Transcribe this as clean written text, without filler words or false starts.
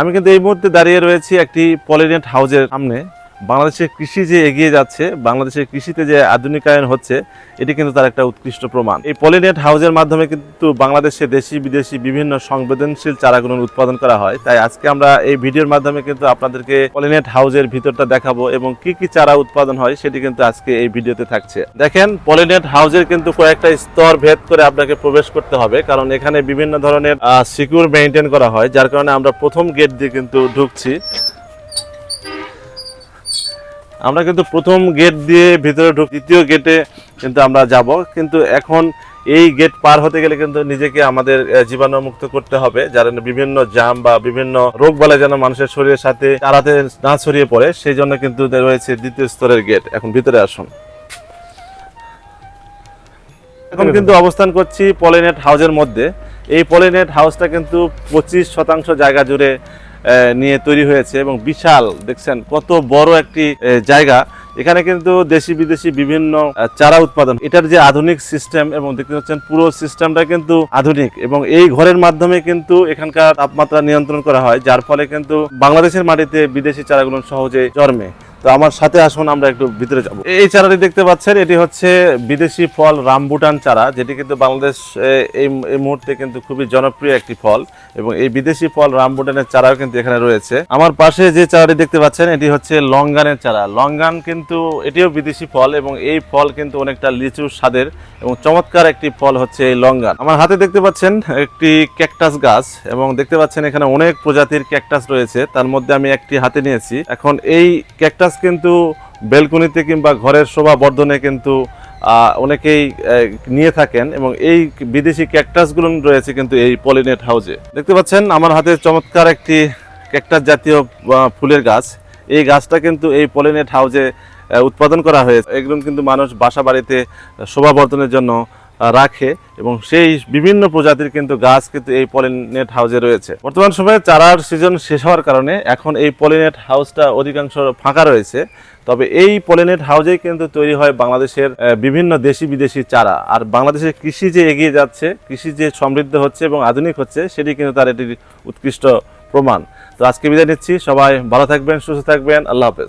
আমি কিন্তু এই মুহূর্তে দাঁড়িয়ে রয়েছি একটি পলিনেট হাউসের সামনে। বাংলাদেশের কৃষি যে এগিয়ে যাচ্ছে, বাংলাদেশের কৃষিতে যে আধুনিকায়ন হচ্ছে, এটি কিন্তু তার একটা উৎকৃষ্ট প্রমাণ। এই পলিনেট হাউসের মাধ্যমে কিন্তু বাংলাদেশে দেশি বিদেশি বিভিন্ন সংবেদনশীল চারাগুলো উৎপাদন করা হয়। তাই আজকে আমরা এই ভিডিওর মাধ্যমে কিন্তু আপনাদেরকে পলিনেট হাউসের ভিতরটা দেখাবো এবং কি কি চারা উৎপাদন হয় সেটি কিন্তু আজকে এই ভিডিওতে থাকছে। দেখেন, পলিনেট হাউসের কিন্তু কয়েকটা স্তর ভেদ করে আপনাকে প্রবেশ করতে হবে, কারণ এখানে বিভিন্ন ধরনের সিকিউর মেইনটেইন করা হয়, যার কারণে আমরা প্রথম গেট দিয়ে কিন্তু ঢুকছি। আমরা কিন্তু প্রথম গেট দিয়ে ভিতরে ঢুক, দ্বিতীয় গেটে কিন্তু আমরা যাব। কিন্তু এখন এই গেট পার হতে গেলে কিন্তু নিজেকে আমাদের জীবাণুমুক্ত করতে হবে, যার বিভিন্ন জাম বা বিভিন্ন রোগ বালাই যেন মানুষের শরীরের সাথে চারাতে না ছড়িয়ে পড়ে, সেই জন্য কিন্তু রয়েছে দ্বিতীয় স্তরের গেট। এখন ভিতরে আসুন। এখন কিন্তু অবস্থান করছি পলিনেট হাউসের মধ্যে। এই পলিনেট হাউসটা কিন্তু 25% জায়গা জুড়ে নিয়ে তৈরি হয়েছে এবং বিশাল, দেখছেন কত বড় একটি জায়গা। এখানে কিন্তু দেশি বিদেশি বিভিন্ন চারা উৎপাদন, এটার যে আধুনিক সিস্টেম এবং দেখতে পাচ্ছেন পুরো সিস্টেমটা কিন্তু আধুনিক, এবং এই ঘরের মাধ্যমে কিন্তু এখানকার তাপমাত্রা নিয়ন্ত্রণ করা হয়, যার ফলে কিন্তু বাংলাদেশের মাটিতে বিদেশি চারাগুলো সহজে জন্মে। তো আমার সাথে আসুন, আমরা একটু ভিতরে যাব। এই চারাটি দেখতে পাচ্ছেন, এটি হচ্ছে বিদেশি ফল রামবুটান চারা, যেটি কিন্তু বাংলাদেশ এই মুহূর্তে কিন্তু খুবই জনপ্রিয় একটি ফল, এবং এই বিদেশি ফল রামবুটানের চারাও কিন্তু এখানে রয়েছে। আমার পাশে যে চারাটি দেখতে পাচ্ছেন, এটি হচ্ছে লঙ্গানের চারা। লঙ্গান কিন্তু এটিও বিদেশি ফল, এবং এই ফল কিন্তু অনেকটা লিচুর স্বাদের এবং চমৎকার একটি ফল হচ্ছে এই লঙ্গান। আমার হাতে দেখতে পাচ্ছেন একটি ক্যাকটাস গাছ, এবং দেখতে পাচ্ছেন এখানে অনেক প্রজাতির ক্যাকটাস রয়েছে, তার মধ্যে আমি একটি হাতে নিয়েছি। এখন এই ক্যাকটাস কিন্তু বেলকনিতে কিংবা ঘরের শোভা বর্ধনে কিন্তু অনেকেই নিয়ে থাকেন, এবং এই বিদেশি ক্যাকটাসগুলো রয়েছে কিন্তু এই পলিনেট হাউসে। দেখতে পাচ্ছেন আমার হাতে চমৎকার একটি ক্যাকটাস জাতীয় ফুলের গাছ। এই গাছটা কিন্তু এই পলিনেট হাউসে উৎপাদন করা হয়েছে। এগুলো কিন্তু মানুষ বাসা বাড়িতে শোভা বর্ধনের জন্য রাখে, এবং সেই বিভিন্ন প্রজাতির কিন্তু গাছ কিন্তু এই পলিনেট হাউসে রয়েছে। বর্তমান সময়ে চারার সিজন শেষ হওয়ার কারণে এখন এই পলিনেট হাউসটা অধিকাংশ ফাঁকা রয়েছে। তবে এই পলিনেট হাউসেই কিন্তু তৈরি হয় বাংলাদেশের বিভিন্ন দেশি বিদেশি চারা। আর বাংলাদেশের কৃষি যে এগিয়ে যাচ্ছে, কৃষি যে সমৃদ্ধ হচ্ছে এবং আধুনিক হচ্ছে, সেটি কিন্তু তার একটি উৎকৃষ্ট প্রমাণ। তো আজকে বিদায় নিচ্ছি, সবাই ভালো থাকবেন, সুস্থ থাকবেন, আল্লাহ হাফেজ।